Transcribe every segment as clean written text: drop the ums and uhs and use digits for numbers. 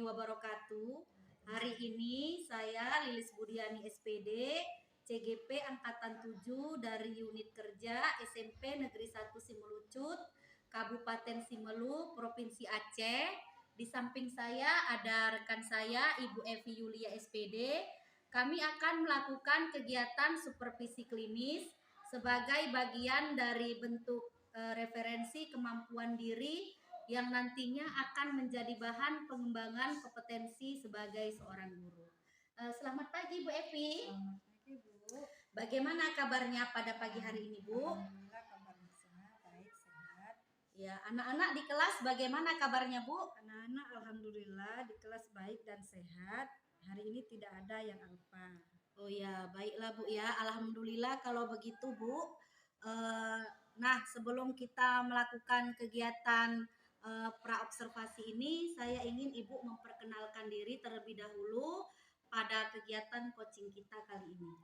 wabarakatuh. Hari ini saya Lilis Budiani SPD, CGP Angkatan 7 dari Unit Kerja SMP Negeri 1 Simelucut, Kabupaten Simelu, Provinsi Aceh. Di samping saya ada rekan saya Ibu Evi Yulia SPD. Kami akan melakukan kegiatan supervisi klinis sebagai bagian dari bentuk referensi kemampuan diri yang nantinya akan menjadi bahan pengembangan kompetensi sebagai seorang guru. Selamat pagi Bu Evi. Selamat pagi Bu. Bagaimana kabarnya pada pagi hari ini Bu? Alhamdulillah kabarnya sehat, baik, sehat. Ya, anak-anak di kelas bagaimana kabarnya Bu? Anak-anak alhamdulillah di kelas baik dan sehat. Hari ini tidak ada yang alpa. Oh ya, baiklah Bu ya. Alhamdulillah kalau begitu Bu. Nah, sebelum kita melakukan kegiatan praobservasi ini, saya ingin Ibu memperkenalkan diri terlebih dahulu pada kegiatan coaching kita kali ini.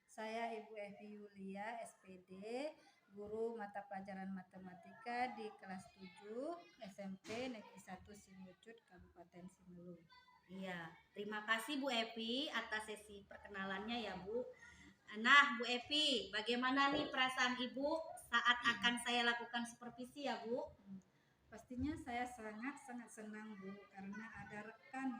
Saya Ibu Evi Yulia SPD, guru mata pelajaran matematika di kelas 7 SMP Negeri 1 Simelucut, Kabupaten Simelu. Iya, terima kasih Bu Evi atas sesi perkenalannya ya Bu. Nah, Bu Evi, bagaimana nih perasaan Ibu saat akan saya lakukan supervisi ya Bu? Pastinya saya sangat senang Bu, karena ada rekan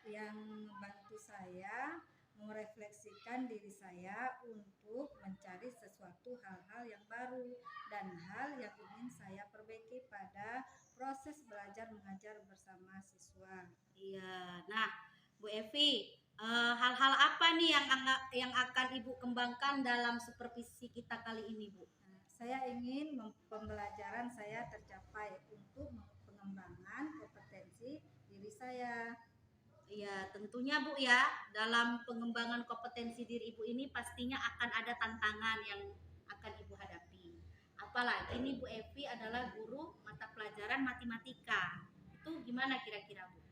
yang membantu saya merefleksikan diri saya untuk mencari sesuatu hal-hal yang baru dan hal yang ingin saya perbaiki pada proses belajar mengajar bersama siswa. Iya, nah Bu Evi, hal-hal apa nih yang akan Ibu kembangkan dalam supervisi kita kali ini Bu? Saya ingin pembelajaran saya tercapai untuk pengembangan kompetensi diri saya. Iya, tentunya Bu ya, dalam pengembangan kompetensi diri Ibu ini pastinya akan ada tantangan yang akan Ibu hadapi. Apalagi nih Bu Evi adalah guru mata pelajaran matematika. Itu gimana kira-kira Bu?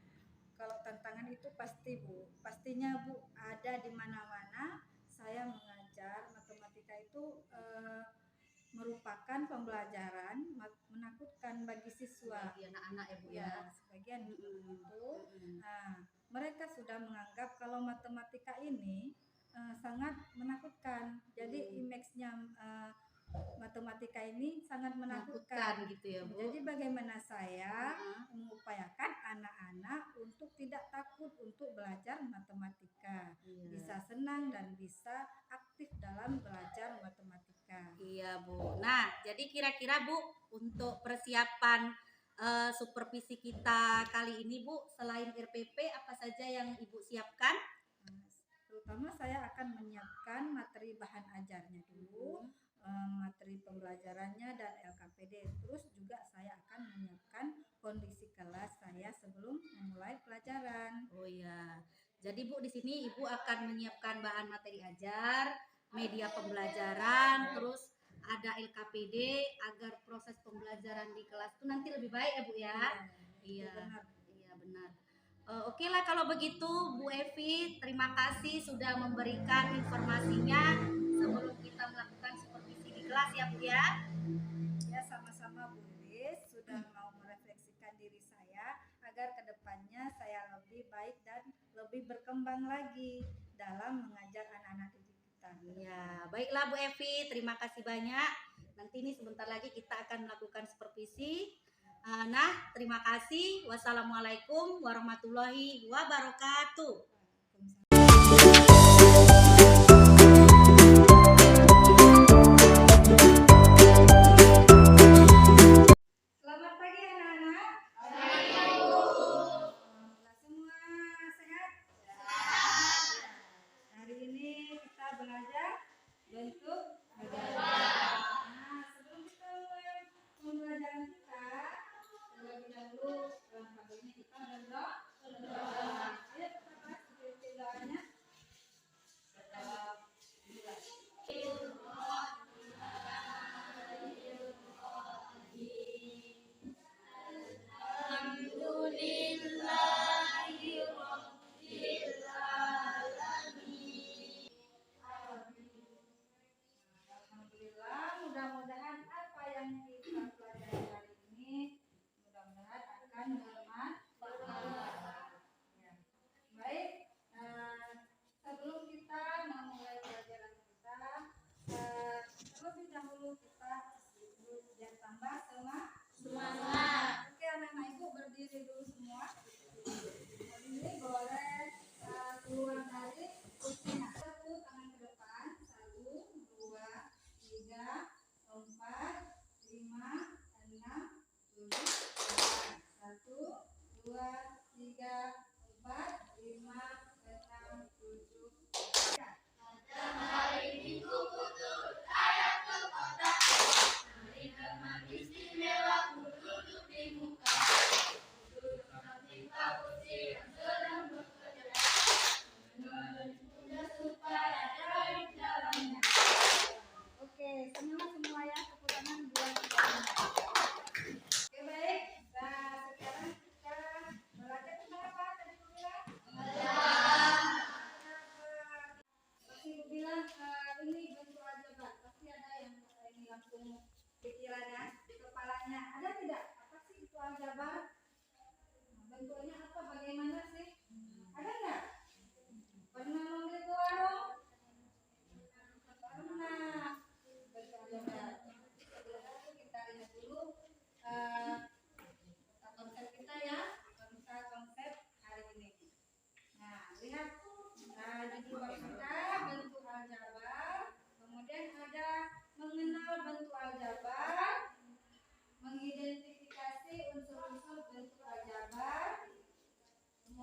Kalau tantangan itu pasti Bu, pastinya Bu, ada di mana-mana. Saya mengajar matematika itu merupakan pembelajaran menakutkan bagi siswa. Bagi anak-anak ya Bu ya. Sebagian juga begitu. Nah, mereka sudah menganggap kalau matematika ini sangat menakutkan. Jadi image-nya matematika ini sangat menakutkan gitu ya Bu. Jadi bagaimana saya mengupayakan anak-anak untuk tidak takut untuk belajar matematika, bisa senang dan bisa aktif dalam belajar matematika. Iya Bu. Nah, jadi kira-kira Bu, untuk persiapan supervisi kita kali ini Bu, selain RPP apa saja yang Ibu siapkan? Terutama saya akan menyiapkan materi bahan ajarnya dulu, materi pembelajarannya dan LKPD. Terus juga saya akan menyiapkan kondisi kelas saya sebelum memulai pelajaran. Oh ya. Jadi Bu, di sini Ibu akan menyiapkan bahan materi ajar, media pembelajaran, terus ada LKPD agar proses pembelajaran di kelas itu nanti lebih baik ya Bu ya. Iya. Iya benar. Oke lah kalau begitu Bu Evi, terima kasih sudah memberikan informasinya sebelum kita melakukan supervisi di kelas ya Bu ya. Ya, sama-sama Bu Lilis, sudah mau merefleksikan diri saya agar kedepannya saya lebih baik dan lebih berkembang lagi dalam mengajar anak-anak didik kita. Ya, baiklah Bu Evi, terima kasih banyak. Nanti ini sebentar lagi kita akan melakukan supervisi. Nah, terima kasih. Wassalamualaikum warahmatullahi wabarakatuh. Selamat pagi anak-anak. Semua sehat? Hari ini kita belajar bentuk gajah. Nah, sebelum kita mulai pembelajaran kita, terlebih dahulu kabelnya kita berdoa. Ayo kita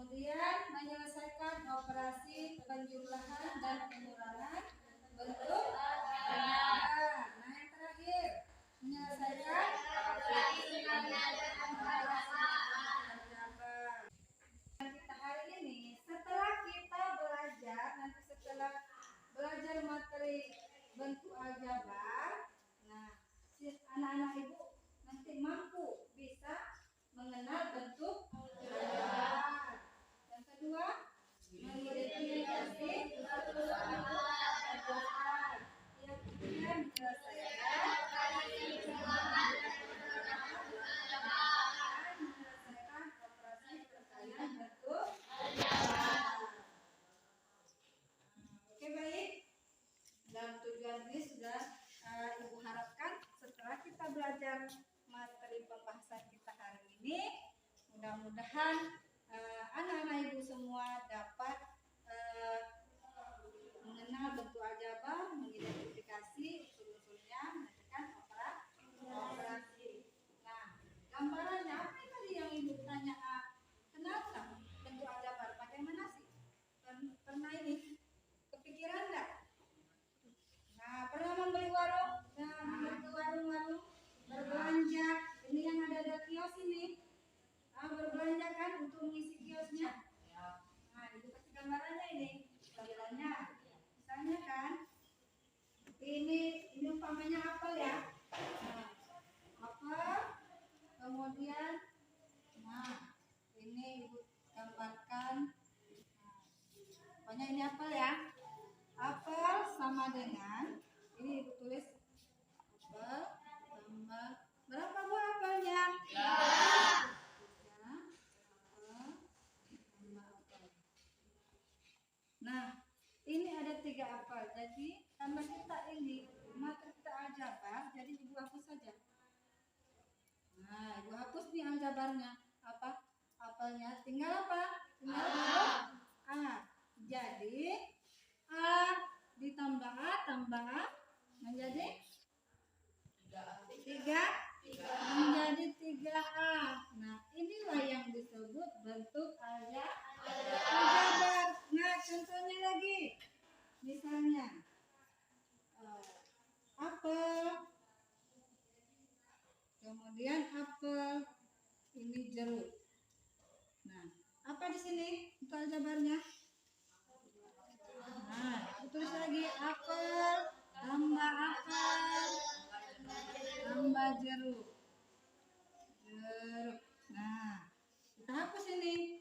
Kemudian menyelesaikan operasi penjumlahan dan pengurangan bentuk aljabar. Nah, yang terakhir menyelesaikan operasi penjumlahan dan pengurangan aljabar. Kita hari ini setelah kita belajar, nanti setelah belajar materi bentuk aljabar, nah anak-anak ibu nanti mampu bisa mengenal bentuk aljabar. Yang kedua, mengidentifikasi bentuk aljabar. Yang ketiga, menyelesaikan operasi perkalian bentuk aljabar. Oke, baik. Dalam tujuan ini sudah ibu harapkan setelah kita belajar materi pembahasan kita hari ini, mudah-mudahan anak-anak ibu semua dapat mengenal bentuk aljabar, mengidentifikasi unsur-unsurnya, menentukan operasi. Nah, gambarannya apa tadi yang ibu tanya? Kenapa bentuk aljabar? Bagaimana sih? Pernah ini kepikiran nggak? Nah, pernah membeli warung? Nah, membeli ke warung-warung, berbelanja. Ini yang ada kios ini. Berbelanja kan untuk mengisi kiosnya. Nah, itu kasih gambarannya ini. Tampilannya. Misalnya kan, ini umpamanya apel ya. Nah, apel. Kemudian, nah, ini ibu gambarkan. Nah, pokoknya ini apel ya. Apel sama dengan, ini ibu tulis apel tambah berapa buah apelnya? 3. Nah, ini ada 3 apel. Jadi tambah kita ini materi kita aljabar. Jadi ibu hapus saja. Nah, ibu hapus nih aljabarnya. Apa? Apelnya tinggal apa? Tinggal huruf A. Jadi A ditambah A tambah A menjadi 3 menjadi 3A. Nah, inilah yang disebut bentuk aljabar. Nah, contohnya lagi. Misalnya apel. Kemudian apel, ini jeruk. Nah, apa di sini untuk aljabarnya? Nah, tulis lagi apel tambah apel tambah jeruk. Nah, kita hapus ini.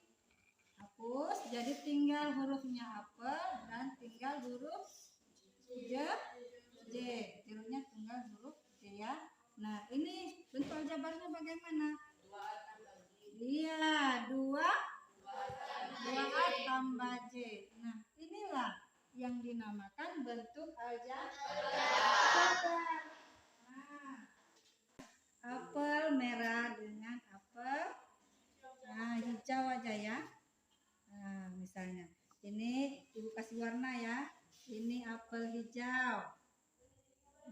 Hapus, jadi tinggal hurufnya apel dan tinggal huruf J. Jeruknya tinggal huruf J ya. Nah, ini bentuk aljabarnya bagaimana? Iya, 2A tambah J. Nah, inilah yang dinamakan bentuk aljabar. Nah, apel merah dengan apel hijau aja ya. Nah, misalnya ini ibu kasih warna ya. Ini apel hijau.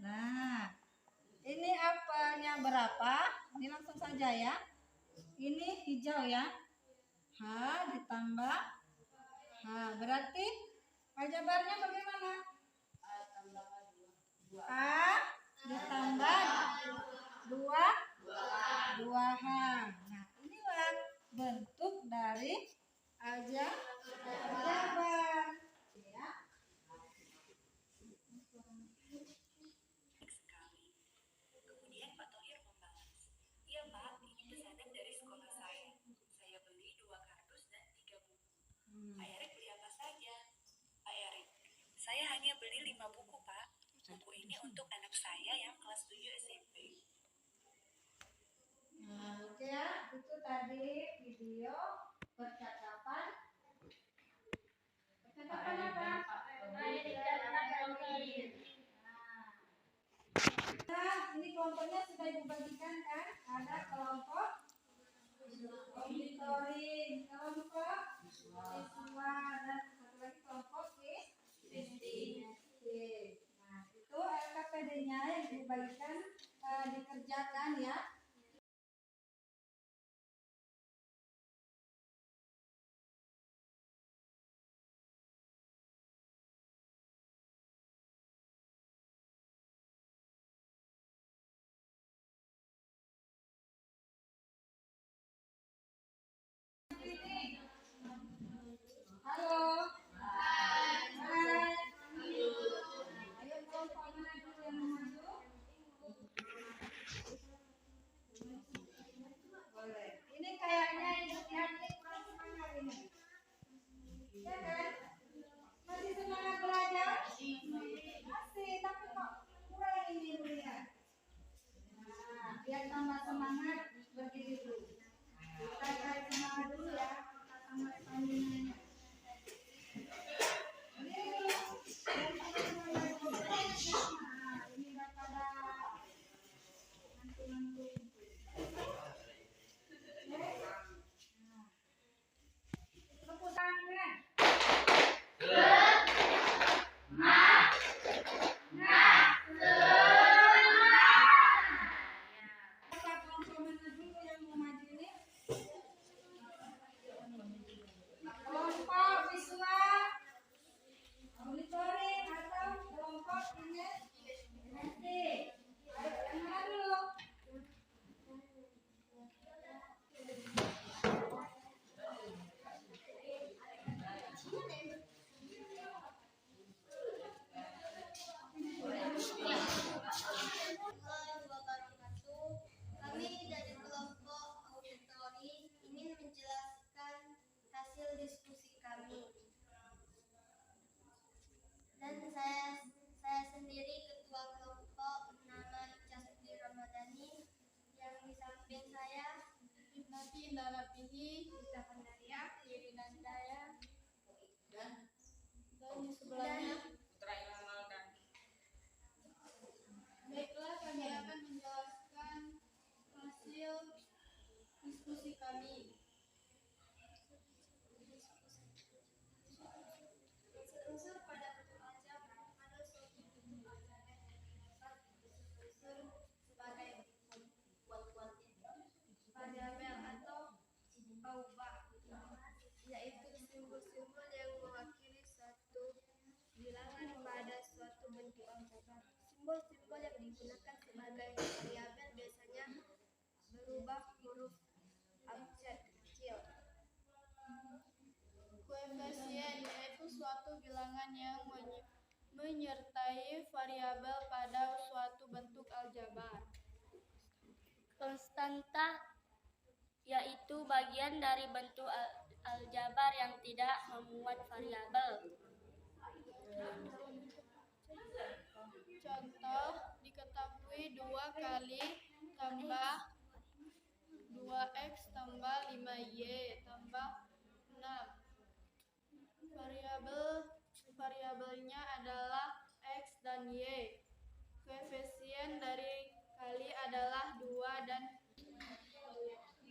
Nah, ini apelnya berapa? Ini langsung saja ya. Ini hijau ya. H ditambah H, berarti aljabarnya bagaimana? A ditambah 2H. Nah, inilah bentuk dari aljabar ya. Kemudian Pak Thohir membalas, "Iya Pak, ini pesanan dari sekolah saya. Saya beli 2 kardus dan 3 buku. Pak Erik beli apa saja?" "Pak Erik, saya hanya beli 5 buku Pak. Buku ini untuk anak saya yang kelas 7 SMP." Nah, oke ya, itu tadi video percakapan apa? Nah, ini kelompoknya sudah ibu bagikan kan? Ada kelompok monitoring, kelompok siswa, dan satu lagi kelompok visiting. Nah, itu LKPD-nya yang ibu bagikan dikerjakan ya. diskusi kami. Dan saya sendiri ketua kelompok bernama Ica Ramadhani, yang di samping saya Hipnati Indra Pini, Rita Pandaria, Riri Nandaya, dan di sebelahnya Putra Ilham Aldan. Baiklah, kami akan menjelaskan hasil diskusi kami. Unsur pada bentuk aljabar ada suatu bentuk aljabar yang dapat disusun sebagai variabel atau paubah, yaitu simbol-simbol yang mewakili suatu bilangan pada suatu bentuk aljabar. Simbol-simbol yang digunakan sebagai variabel biasanya berubah huruf abjad kecil. Koefisien yaitu suatu bilangan yang menyertai variabel pada suatu bentuk aljabar. Konstanta yaitu bagian dari bentuk aljabar yang tidak memuat variabel. Contoh, diketahui 2 kali tambah 2x tambah 5y tambah 6. Variabelnya adalah x dan y. Koefisien dari kali adalah 2 dan diketahui 2x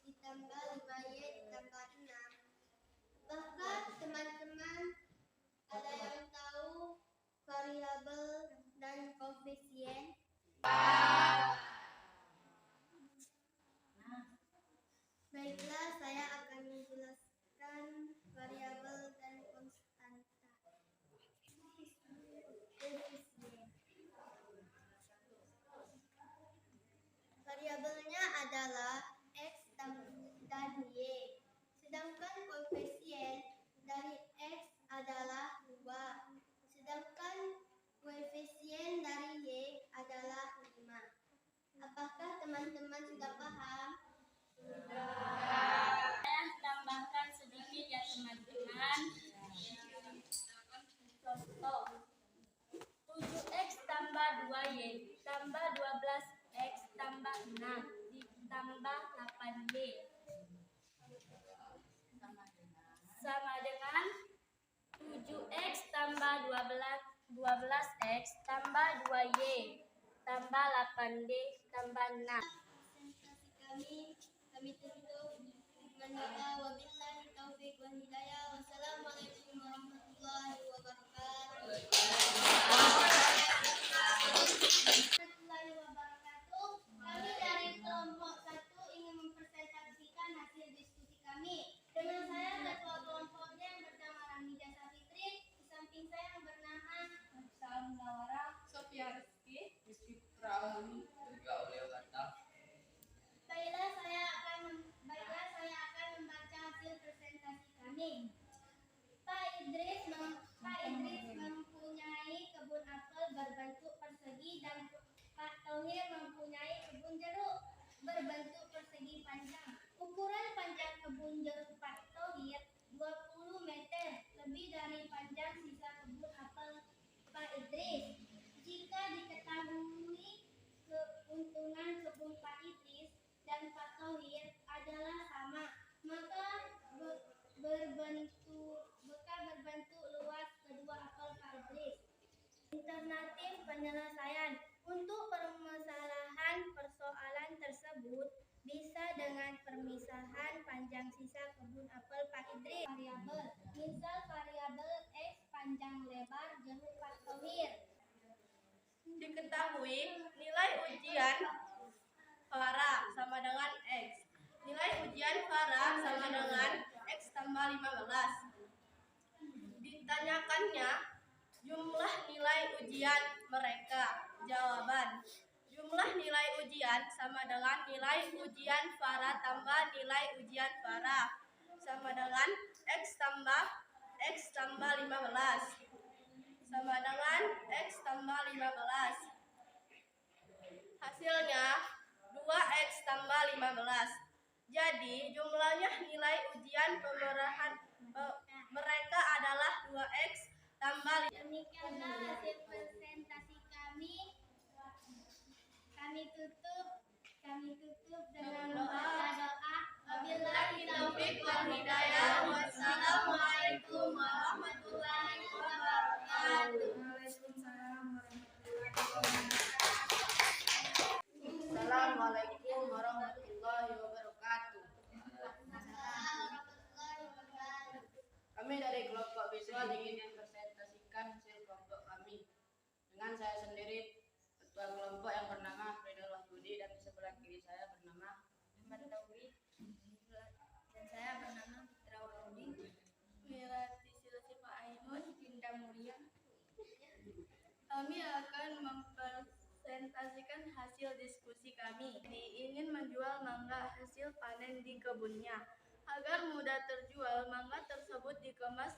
ditambah 5y ditambah 6. Bahkan teman-teman ada yang tahu variabel dan koefisien? Baiklah, saya akan menjelaskan variabel dan konstanta. Koefisien. Variabelnya adalah x dan y. Sedangkan koefisien dari x adalah 2. Sedangkan koefisien dari y adalah 5. Apakah teman-teman sudah paham? Saya tambahkan sedikit ya teman-teman. Contoh, 7x tambah 2y tambah 12x tambah 6 ditambah 8y sama dengan 7x tambah 12x tambah 2y tambah 8y tambah 6. Kami tutup dengan doa wabillahi taufiq wal hidayah. Wassalamualaikum warahmatullahi wabarakatuh. Kami dari kelompok 1 ingin mempresentasikan hasil diskusi kami. Dengan saya ketua kelompoknya yang bernama Ramida Safitri, di samping saya yang bernama Salam Nawara, Sofia Rizky, Rizky Putra Alami, Baiklah, saya akan membaca hasil presentasi kami. Pak Idris mempunyai kebun apel berbentuk persegi dan Pak Tauhir mempunyai kebun jeruk berbentuk persegi panjang. Ukuran panjang kebun jeruk Pak Tauhir 20 meter, lebih dari panjang sisa kebun apel Pak Idris. Jika diketahui keuntungan kebun Pak Idris dan Pak Tauhir adalah sama, maka berbentuk luas kedua apel Pak Idris. Alternatif penyelesaian untuk permasalahan persoalan tersebut bisa dengan permisahan panjang sisa kebun apel Pak Idris. Variabel, misal variabel x panjang lebar jeruk Pak Tauhir. Diketahui nilai ujian Farah sama dengan X. Nilai ujian Farah sama dengan X tambah 15. Ditanyakannya jumlah nilai ujian mereka. Jawaban: jumlah nilai ujian sama dengan nilai ujian Farah tambah nilai ujian Farah sama dengan X tambah 15 sama dengan X tambah 15. Hasilnya 2X tambah 15. Jadi jumlahnya nilai ujian pemerahan mereka adalah 2X tambah 15. Demikianlah hasil presentasi kami. Kami tutup dengan doa. Wabillahi taufiq wal hidayah. Wassalamualaikum warahmatullahi wabarakatuh. Waalaikumsalam warahmatullahi wabarakatuh. Assalamualaikum warahmatullahi wabarakatuh. Kami dari kelompok visual ingin mempresentasikan hasil kelompok kami. Dengan saya sendiri, ketua kelompok yang bernama Fridol Wahyudi, dan di sebelah kiri saya bernama Ahmad Tauhid, dan saya bernama Fitra Wahyudi. Mirati Silsifa Ainun, Dinda Mulia. Kami akan mempresentasikan hasil diskusi kami. Ingin menjual mangga hasil panen di kebunnya. Agar mudah terjual, mangga tersebut dikemas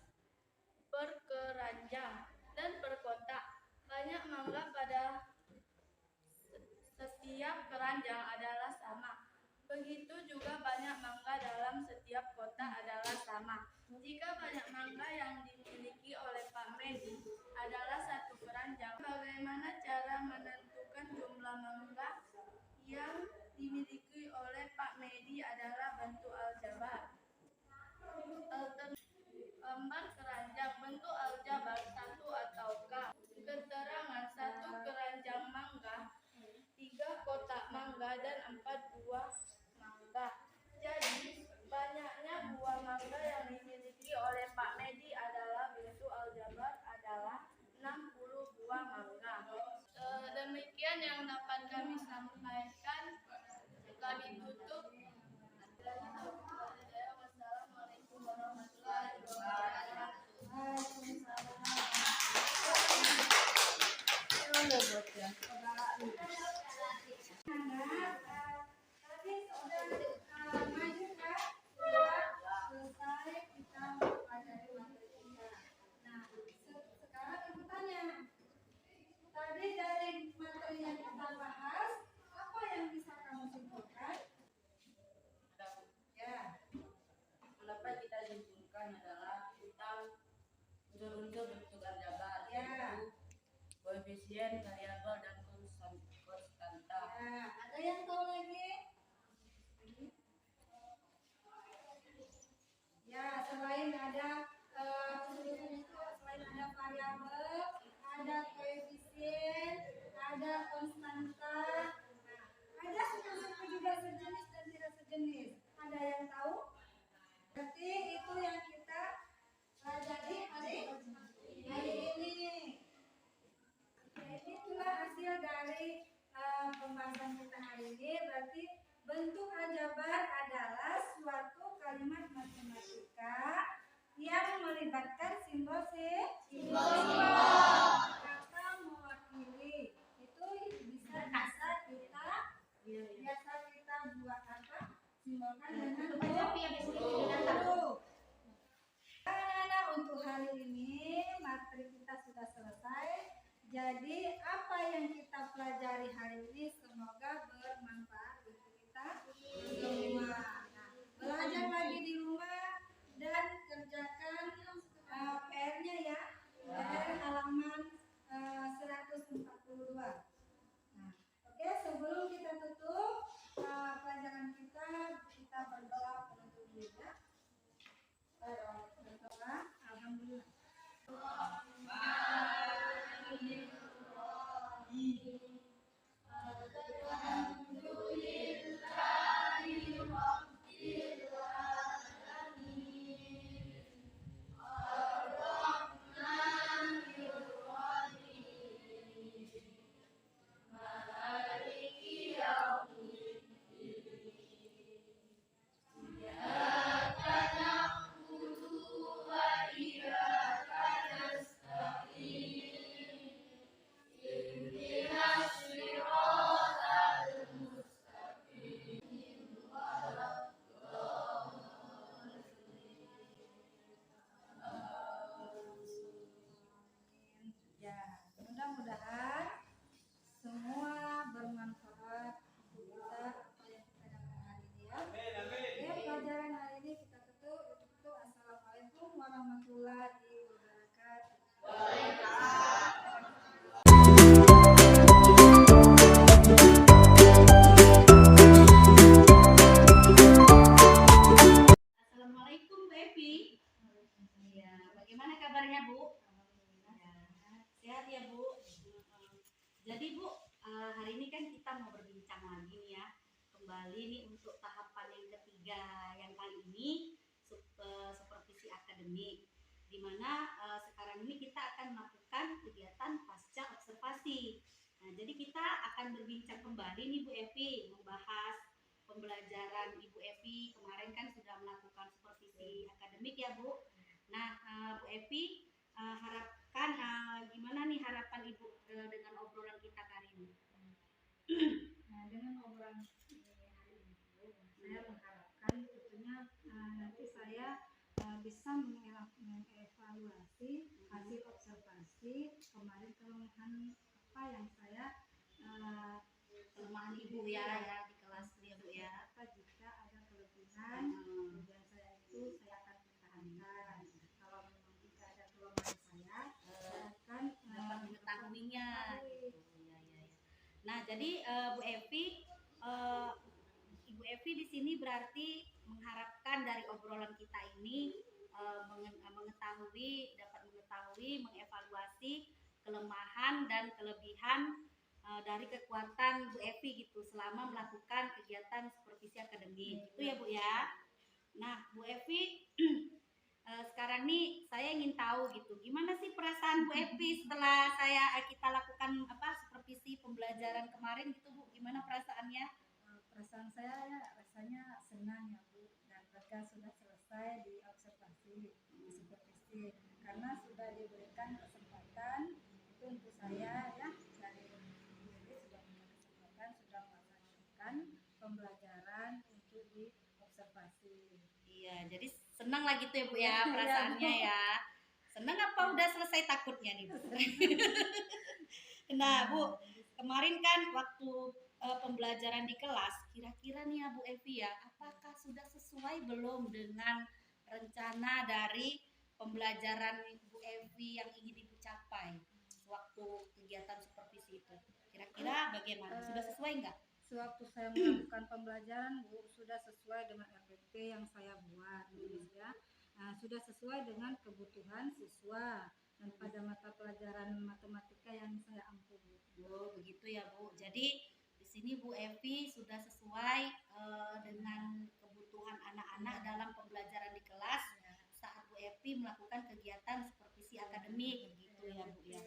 per keranjang dan per kotak. Banyak mangga pada setiap keranjang adalah sama. Begitu juga banyak mangga dalam setiap kotak adalah sama. Jika banyak mangga yang dimiliki oleh Pak Medi adalah satu keranjang, bagaimana cara menentukan jumlah mangga yang dimiliki oleh Pak Medi adalah bentuk aljabar. Gambar keranjang bentuk aljabar 1 atau K. Keterangan 1 keranjang mangga, 3 kotak mangga, dan 4 buah mangga. Jadi banyaknya buah mangga yang dimiliki oleh Pak Medi adalah bentuk aljabar adalah 60 buah mangga. Demikian yang dapat kami sampaikan. Kami tutup. Wassalamualaikum warahmatullahi wabarakatuh. Tadi sudah maju kan? Sudah selesai kita mempelajari materi kita. Nah, sekarang aku tanya. Tadi dari materi yang kita bahas, apa yang bisa kamu simpulkan? Ya. Dapat kita simpulkan adalah tentang unsur-unsur bentuk aljabar, Ya. yaitu koefisien, variabel, dan konstanta. Ya, ada yang tahu lagi? Ya, selain ada selain ada variabel, ada koefisien, ada konstanta. Nah, ada suku-suku juga sejenis dan tidak sejenis. Ada yang tahu? Berarti itu yang kita pelajari hari ini. Itulah hasil dari pembahasan kita hari ini. Berarti bentuk aljabar adalah suatu kalimat matematika yang melibatkan simbol-simbol kata mewakili. Itu biasa kita buat apa? Simbolkan dengan huruf. Anak-anak, untuk hari ini materi kita sudah selesai. Jadi apa yang kita pelajari hari ini semoga bermanfaat untuk kita semua. Nah, belajar lagi di rumah dan kerjakan PR-nya ya. PR halaman 142. Nah, oke, sebelum kita tutup pelajaran kita berdoa penutup diri ya. Berdoa, alhamdulillah. warahmatullahi wabarakatuh. Assalamualaikum Bu Evi. Ya, bagaimana kabarnya Bu? Ya, sehat ya Bu. Jadi Bu, hari ini kan kita mau berbincang lagi nih ya, kembali nih untuk tahapan yang ketiga, yang kali ini supervisi akademik, di mana sekarang ini kita akan melakukan kegiatan pasca observasi. Nah, jadi kita akan berbincang kembali nih Bu Evi, membahas pembelajaran Ibu Evi kemarin kan sudah melakukan supervisi akademik ya Bu. Nah, Bu Evi harapkan gimana nih harapan Ibu dengan obrolan kita kali ini? Nah, dengan obrolan hari ini, saya mengharapkan tentunya nanti saya bisa mengevaluasi hasil observasi kemarin kelemahan apa yang saya Kelemahan Ibu ya di kelas ya Bu ya. apa jika ada kelebihan kemudian saya itu saya akan pertahankan. Kalau memang jika ada kelemahan saya akan Dapat mengetahuinya. Nah, jadi Bu Evi, Ibu Evi di sini berarti mengharapkan dari obrolan kita ini dapat mengetahui, mengevaluasi kelemahan dan kelebihan dari kekuatan Bu Evi gitu selama melakukan kegiatan supervisi akademik. Itu ya Bu ya. Nah, Bu Evi, sekarang nih saya ingin tahu gitu, gimana sih perasaan Bu Evi setelah kita lakukan supervisi pembelajaran kemarin gitu Bu? Gimana perasaannya? perasaan saya ya rasanya senang ya Bu dan lega sudah selesai di observasi di supervisi karena sudah diberikan kesempatan itu untuk saya ya dari diri sudah punya kesempatan sudah melaksanakan pembelajaran untuk di observasi. Iya, jadi senang lah gitu ya Bu ya perasaannya ya. Senang apa udah selesai takutnya nih Bu? Nah Bu, kemarin kan waktu pembelajaran di kelas, kira-kira nih ya Bu Evi ya, apakah sudah sesuai belum dengan rencana dari pembelajaran Bu Evi yang ingin Ibu capai waktu kegiatan supervisi itu? Kira-kira bagaimana? Sudah sesuai nggak? Sewaktu saya melakukan pembelajaran Bu sudah sesuai dengan RPP yang saya buat ya. Nah, sudah sesuai dengan kebutuhan siswa dan pada mata pelajaran matematika yang saya ampu Bu. Oh, begitu ya Bu. Jadi di sini Bu Evi sudah sesuai dengan kebutuhan anak-anak dalam pembelajaran di kelas saat Bu Evi melakukan kegiatan supervisi akademik begitu ya Bu ya.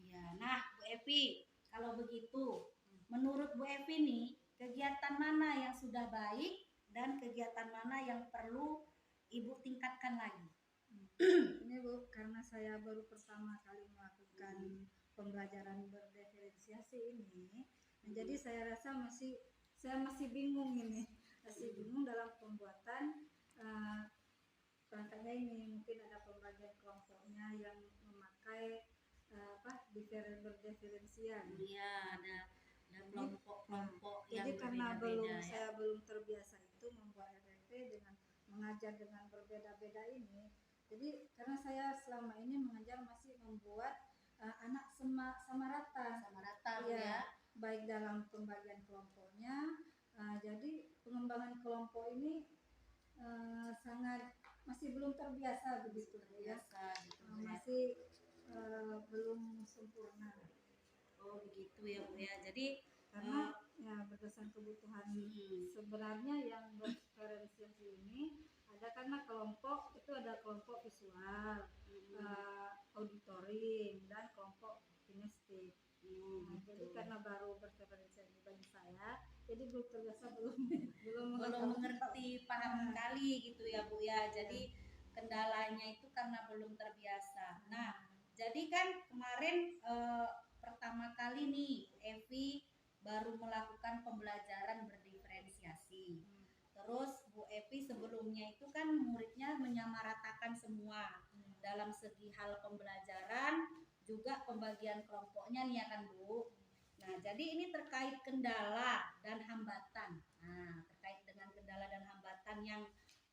Ya, nah Bu Evi, kalau begitu menurut Bu Evi nih, kegiatan mana yang sudah baik dan kegiatan mana yang perlu Ibu tingkatkan lagi? Ini Bu, karena saya baru pertama kali melakukan pembelajaran berdiferensiasi ini, jadi saya rasa saya masih bingung ini, masih bingung dalam pembuatan perangkatnya ini. Mungkin ada pembagian kelompoknya yang memakai berdiferensian. Iya, ada kelompok-kelompok yang jadi karena berbeda-beda ya. saya belum terbiasa itu membuat RPP dengan mengajar dengan berbeda-beda ini. Jadi karena saya selama ini mengajar masih membuat anak sama rata ya. Baik dalam pembagian kelompoknya. Jadi pengembangan kelompok ini sangat masih belum terbiasa begitu ya. Masih belum sempurna. Oh begitu ya Bu ya. Jadi karena ya berdasarkan kebutuhan sebenarnya yang berdiferensiasi ini ada karena kelompok itu ada kelompok visual, auditoring dan kelompok kinestik. Jadi karena baru berdiferensiasi bagi saya, jadi belum terbiasa belum mengerti paham sekali gitu ya Bu ya. Jadi kendalanya itu karena belum terbiasa. Nah, jadi kan kemarin pertama kali nih Evi baru melakukan pembelajaran berdiferensiasi. Terus Bu Evi sebelumnya itu kan muridnya menyamaratakan semua dalam segi hal pembelajaran, juga pembagian kelompoknya nih ya kan Bu. Nah, jadi ini terkait kendala dan hambatan. Nah, terkait dengan kendala dan hambatan yang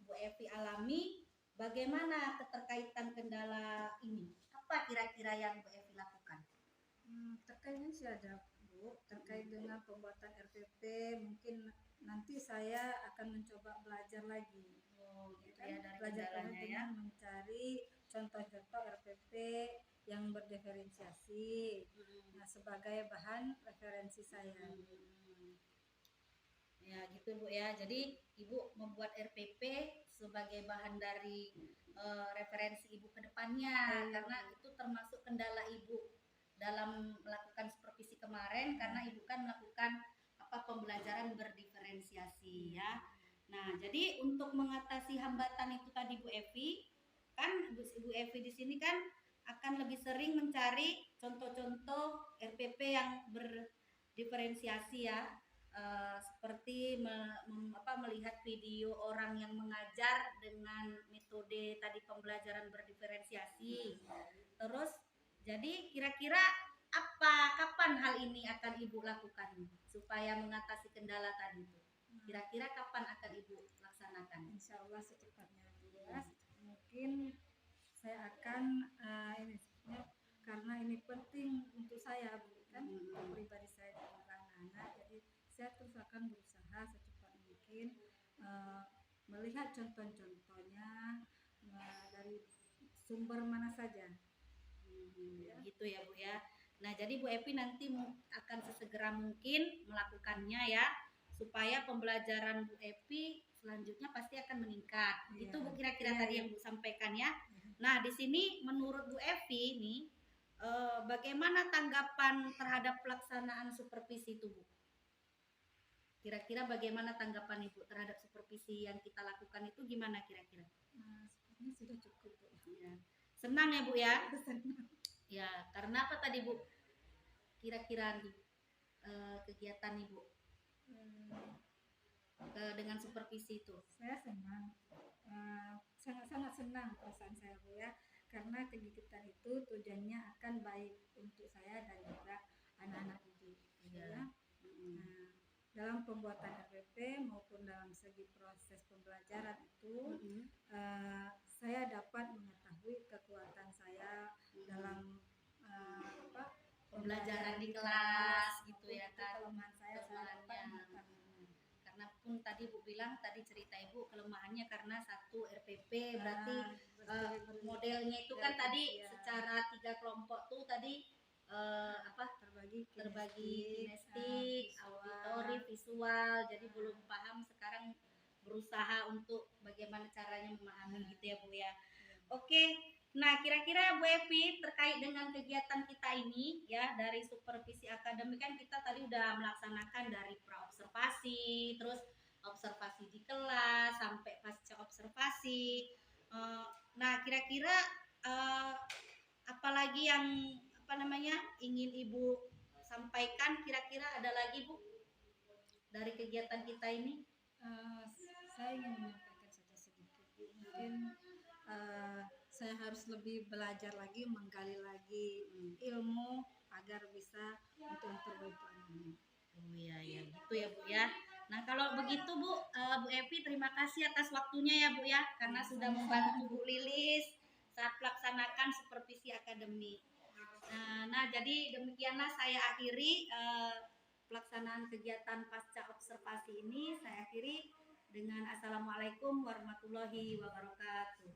Bu Evi alami, bagaimana keterkaitan kendala ini? Apa kira-kira yang Bu Evi lakukan? Terkaitnya sih ada Bu, terkait dengan pembuatan RPP mungkin nanti saya akan mencoba belajar lagi. Oh, gitu Kan ya, dari belajar lagi kendalanya ya. dengan mencari contoh-contoh RPP yang berdiferensiasi nah, sebagai bahan referensi saya. Ya gitu Bu ya. Jadi Ibu membuat RPP sebagai bahan dari referensi Ibu ke depannya karena itu termasuk kendala Ibu dalam melakukan supervisi kemarin karena Ibu kan melakukan pembelajaran berdiferensiasi ya. Nah, jadi untuk mengatasi hambatan itu tadi Bu Evi, kan Bu Evi di sini kan akan lebih sering mencari contoh-contoh RPP yang berdiferensiasi ya. Seperti melihat video orang yang mengajar dengan metode tadi pembelajaran berdiferensiasi. Terus jadi kira-kira kapan hal ini akan Ibu lakukan supaya mengatasi kendala tadi itu? Kira-kira kapan akan Ibu laksanakan? Insya Allah secepatnya Bu ya. Mungkin saya akan ini karena ini penting untuk saya Bu kan pribadi saya dan juga anak-anak, jadi saya terus akan berusaha secepat mungkin melihat contoh-contohnya dari sumber mana saja. Gitu ya Bu ya. Nah jadi Bu Evi nanti akan sesegera mungkin melakukannya ya supaya pembelajaran Bu Evi selanjutnya pasti akan meningkat. Itu Bu kira-kira tadi yang Bu sampaikan ya. Nah di sini menurut Bu Evi nih bagaimana tanggapan terhadap pelaksanaan supervisi itu Bu? Kira-kira bagaimana tanggapan Ibu terhadap supervisi yang kita lakukan itu gimana kira-kira? Sepertinya sudah cukup Bu. Ya. Senang ya Bu ya? Ya, karena apa tadi Bu? Kira-kira kegiatan Ibu dengan supervisi itu? Saya senang, sangat-sangat senang perasaan saya Bu ya, karena kegiatan itu tujuannya akan baik untuk saya dan juga anak-anak Ibu. Ya. Nah, dalam pembuatan RPP maupun dalam segi proses pembelajaran itu saya dapat mengetahui kekuatan saya dalam pembelajaran di kelas gitu ya kan. Kelemahan saya dapat mengetahui. Karena pun tadi Bu bilang tadi cerita Ibu kelemahannya karena satu RPP berarti modelnya itu kan tadi secara 3 kelompok tuh tadi terbagi kinestik, auditori, visual. Jadi belum paham, sekarang berusaha untuk bagaimana caranya memahami gitu ya Bu ya. Oke, nah kira-kira Bu Evi terkait dengan kegiatan kita ini ya dari supervisi akademik kan kita tadi udah melaksanakan dari praobservasi, terus observasi di kelas sampai pasca observasi. Nah kira-kira apalagi yang ingin Ibu sampaikan, kira-kira ada lagi Bu dari kegiatan kita ini? Saya ingin menyampaikan saja sedikit mungkin saya harus lebih belajar lagi, menggali lagi ilmu agar bisa untuk yang terbaik ini. Oh iya gitu ya Bu ya. Nah kalau begitu Bu Evi terima kasih atas waktunya ya Bu ya, karena sudah membantu Bu Lilis saat melaksanakan supervisi akademik. Nah jadi demikianlah saya akhiri pelaksanaan kegiatan pasca observasi ini. Saya akhiri dengan Assalamualaikum warahmatullahi wabarakatuh.